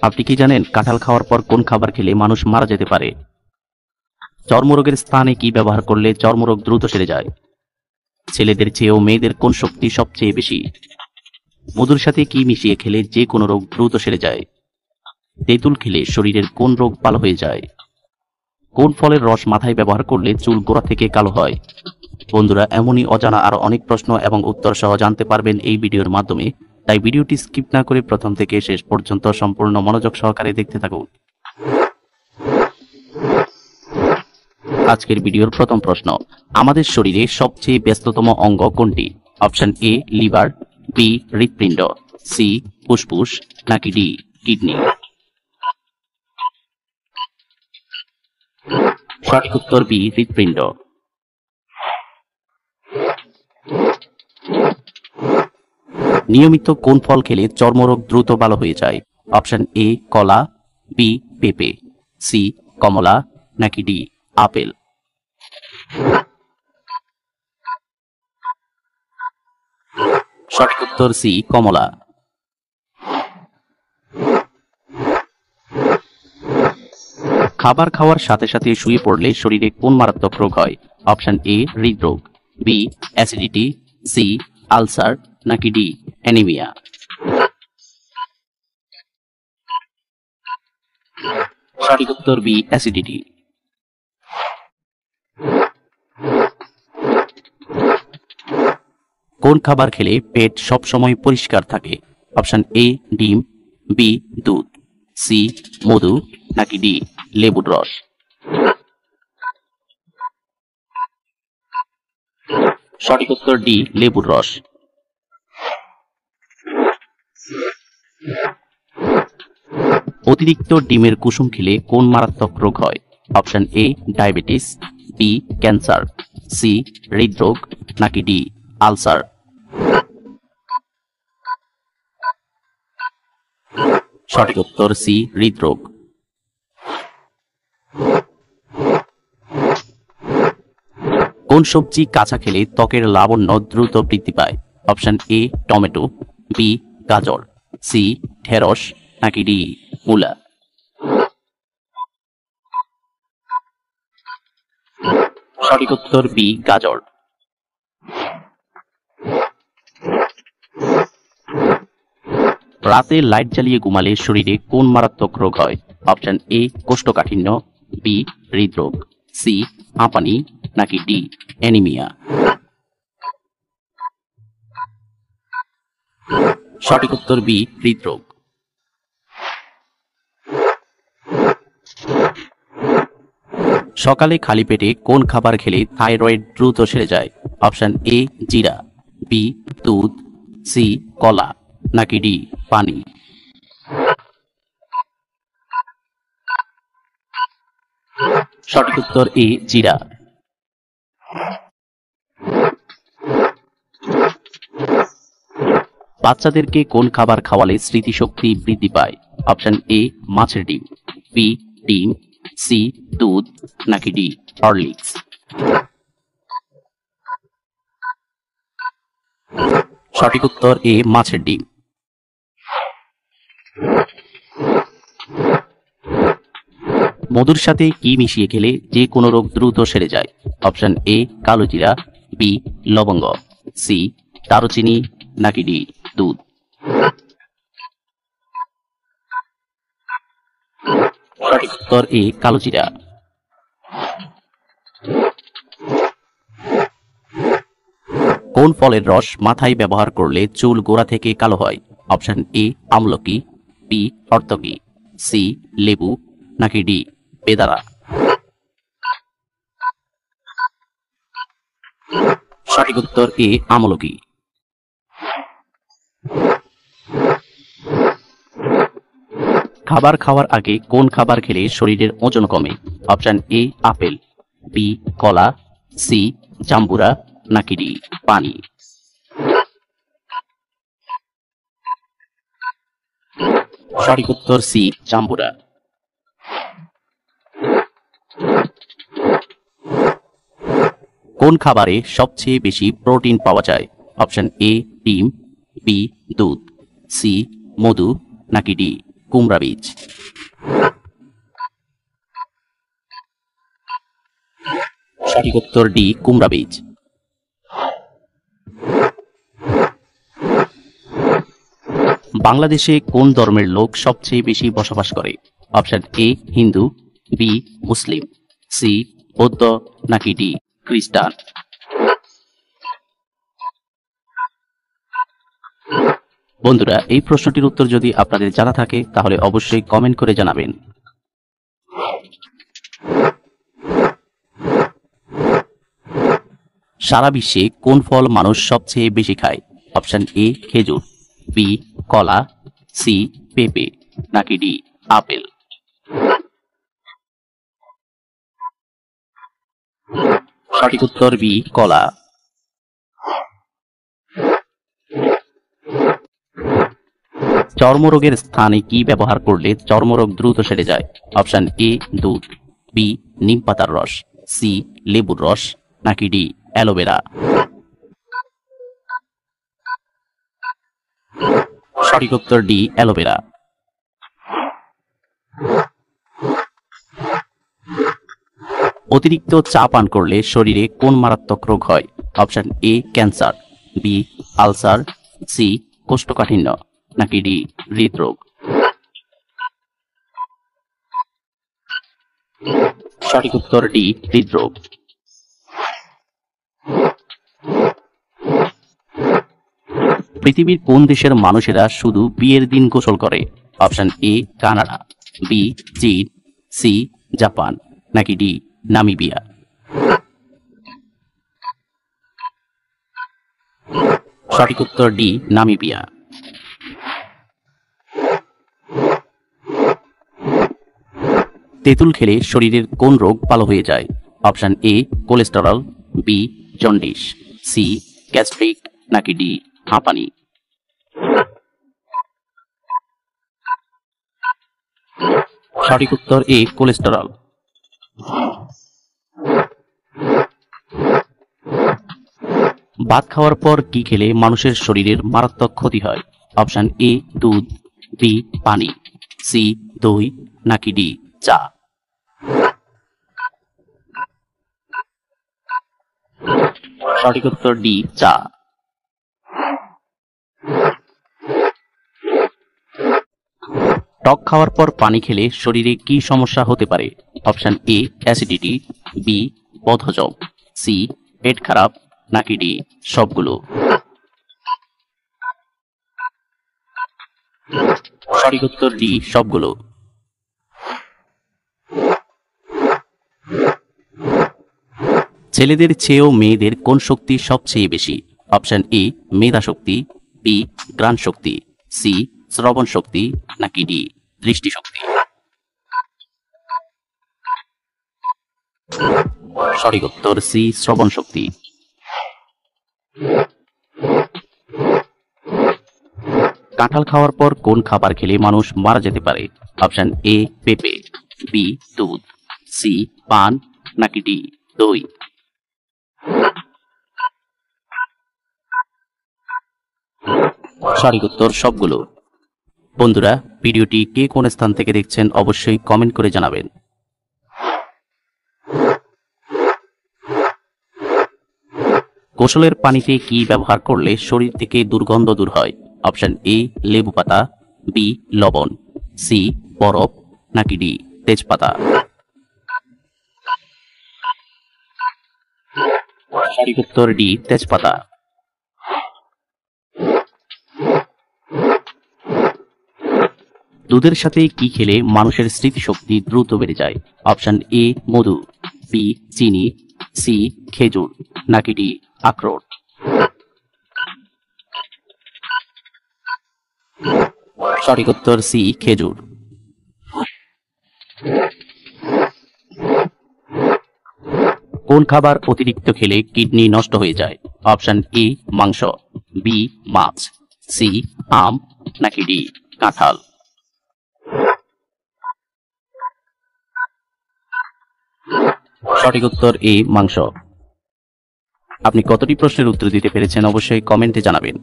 আপনি কি জানেন কাঁঠাল খাওয়ার পর কোন খাবার খেলে মানুষ মারা যেতে পারে? চর্মরোগের স্থানে কি ব্যবহার করলে চর্মরোগ দ্রুত সেরে যায়? ছেলেদের চেয়েও মেয়েদের কোন শক্তি সবচেয়ে বেশি? মধুর সাথে কি মিশিয়ে খেলে যে কোনো রোগ দ্রুত সেরে যায়? তেঁতুল খেলে শরীরের কোন রোগ ভালো হয়ে যায়? কোন ফলের রস মাথায় ব্যবহার করলে চুল গোড়া থেকে কালো হয়? বন্ধুরা, এমনই অজানা আরো অনেক প্রশ্ন এবং উত্তর সহ জানতে পারবেন এই ভিডিওর মাধ্যমে, তাই ভিডিওটি স্কিপ না করে প্রথম থেকে শেষ পর্যন্ত সম্পূর্ণ মনোযোগ সহকারে দেখতে থাকুন। আজকের ভিডিওর প্রথম প্রশ্ন, আমাদের শরীরে সবচেয়ে ব্যস্ততম অঙ্গ কোনটি? অপশন এ লিভার, বি হৃৎপিণ্ড, সি ফুসফুস, নাকি ডি কিডনি? সঠিক উত্তর বি হৃৎপিণ্ড। নিয়মিত কোন ফল খেলে চর্মরোগ দ্রুত ভালো হয়ে যায়? অপশন এ কলা, বি পেঁপে, সি কমলা, নাকি ডি আপেল? সঠিক উত্তর সি কমলা। খাবার খাওয়ার সাথে সাথে শুয়ে পড়লে শরীরে কোন মারাত্মক রোগ হয়? অপশন এ হৃদরোগ, বি অ্যাসিডিটি, সি আলসার, নাকি ডি অ্যানিমিয়া? সঠিক উত্তর বি অ্যাসিডিটি। কোন খাবার খেলে পেট সবসময় পরিষ্কার থাকে? অপশন এ ডিম, বি দুধ, সি মধু, নাকি ডি লেবুর রস? সঠিক উত্তর ডি লেবুর রস। অতিরিক্ত ডিমের কুসুম খেলে কোন মারাত্মক রোগ হয়? Option A diabetes, B cancer, C হৃদরোগ, নাকি ডি আলসার? সঠিক উত্তর সি হৃদরোগ। কোন সবজি কাঁচা খেলে ত্বকের লাবণ্য দ্রুত বৃদ্ধি পায়? অপশন এ টমেটো, বি গাজর, সি ঢেঁড়স, নাকি ডি মূলা? সঠিক উত্তর বি গাজর। রাতে লাইট জ্বালিয়ে ঘুমালে শরীরে কোন মারাত্মক রোগ হয়? অপশন এ কোষ্ঠকাঠিন্য, বি হৃদরোগ, সি হাঁপানি, নাকি ডি অ্যানিমিয়া? সঠিক উত্তর বি হৃদরোগ। সকালে খালি পেটে কোন খাবার খেলে থাইরয়েড দ্রুত সেরে যায়? অপশন এ জিরা, বি দুধ, সি কলা, নাকি ডি পানি? সঠিক উত্তর এ জিরা। বাচ্চাদেরকে কোন খাবার খাওয়ালে স্মৃতিশক্তি বৃদ্ধি পায়? অপশন এ মাছের ডিম, বি ডিম, সি দুধ, নাকি ডি হরলিক্স? সঠিক উত্তর এ মাছের ডিম। মধুর সাথে কি মিশিয়ে খেলে যে কোনো রোগ দ্রুত সেরে যায়? অপশন এ কালোজিরা, বি লবঙ্গ, সি দারুচিনি, নাকি ডি দুধ? সঠিক উত্তর এ কালোজিরা। কোন ফলের রস মাথায় ব্যবহার করলে চুল গোড়া থেকে কালো হয়? অপশন এ আমলকি, বি হর্তকি, সি লেবু, নাকি ডি বেদারা? সঠিক উত্তর এ আমলকি। খাবার খাওয়ার আগে কোন খাবার খেলে শরীরের ওজন কমে? অপশন এ আপেল, বি কলা, সি জাম্বুরা, নাকি ডি পানি? সঠিক উত্তর সি জাম্বুরা। কোন খাবারে সবচেয়ে বেশি প্রোটিন পাওয়া যায়? অপশন এ ডিম, বি দুধ, সি মধু, নাকি ডি কুমড়া বীজ। সঠিক উত্তর ডি কুমড়া বীজ। বাংলাদেশে কোন ধর্মের লোক সবচেয়ে বেশি বসবাস করে? Option A Hindu, B Muslim, C বৌদ্ধ, নাকি ডি খ্রিস্টান। বন্ধুরা, এই প্রশ্নটির উত্তর যদি আপনাদের জানা থাকে তাহলে অবশ্যই কমেন্ট করে জানাবেন। সারা বিশ্বে কোন ফল মানুষ সবচেয়ে বেশি খায়? অপশন এ খেজুর, বি কলা, সি পেঁপে, নাকি ডি আপেল। সঠিক উত্তর বি কলা। চর্মরোগের স্থানে কি ব্যবহার করলে চর্মরোগ দ্রুত সেরে যায়? অপশন এ দুধ, বি নিম পাতার রস, সি লেবুর রস, নাকি ডি অ্যালোভেরা। সঠিক উত্তর ডি অ্যালোভেরা। অতিরিক্ত চা পান করলে শরীরে কোন মারাত্মক রোগ হয়? Option A cancer, B ulcer, C কোষ্ঠকাঠিন্য, নাকি ডি হৃদরোগ। সঠিক উত্তর ডি হৃদরোগ। পৃথিবীর কোন দেশের মানুষেরা শুধু বিয়ের দিন গোসল করে? অপশন এ কানাডা, বি চীন, সি জাপান, নাকি ডি নামিবিয়া। সঠিক উত্তর ডি নামিবিয়া। তেঁতুল খেলে শরীরের কোন রোগ ভালো হয়ে যায়? Option A cholesterol, B jaundice, C gastric, নাকি ডি হাঁপানি। সঠিক উত্তর এ কোলেস্টেরল। ভাত খাওয়ার পর কি খেলে মানুষের শরীরের মারাত্মক ক্ষতি হয়? অপশন এ দুধ, বি পানি, সি দই, নাকি ডি চা। সঠিক উত্তর ডি চা। টক খাওয়ার পর পানি খেলে শরীরে কি সমস্যা হতে পারে? অপশন এ অ্যাসিডিটি, বি বদহজম, সি পেট খারাপ, নাকি ডি সবগুলো। সঠিক উত্তর ডি সবগুলো। ছেলেদের চেয়েও মেয়েদের কোন শক্তি সবচেয়ে বেশি? Option A Medha Shakti, B ঘ্রাণ শক্তি, সি শ্রবণ শক্তি, নাকি ডি দৃষ্টিশক্তি। সঠিক উত্তর সি শ্রবণ শক্তি। কাঁঠাল খাওয়ার পর কোন খাবার খেলে মানুষ মারা যেতে পারে? অপশন এ পেঁপে, বি দুধ, সি পান, নাকি ডি দই। সঠিক উত্তর সবগুলো। বন্ধুরা, ভিডিওটি কে কোন স্থান থেকে দেখছেন অবশ্যই কমেন্ট করে জানাবেন। গোসলের পানিতে কি ব্যবহার করলে শরীর থেকে দুর্গন্ধ দূর হয়? অপশন এ লেবু পাতা, বি লবণ, সি বরফ, নাকি ডি তেজপাতা। সঠিক উত্তর ডি তেজপাতা। দুধের সাথে কি খেলে মানুষের স্মৃতিশক্তি দ্রুত বেড়ে যায়? অপশন এ মধু, বি চিনি, সি খেজুর, নাকি ডি আখরোট। সঠিক উত্তর সি খেজুর। কোন খাবার অতিরিক্ত খেলে কিডনি নষ্ট হয়ে যায়? অপশন এ মাংস, বি মাছ, সি আম, নাকি ডি কাঁঠাল। সঠিক উত্তর এ মাংস। আপনি কতটি প্রশ্নের উত্তর দিতে পেরেছেন অবশ্যই কমেন্টে জানাবেন।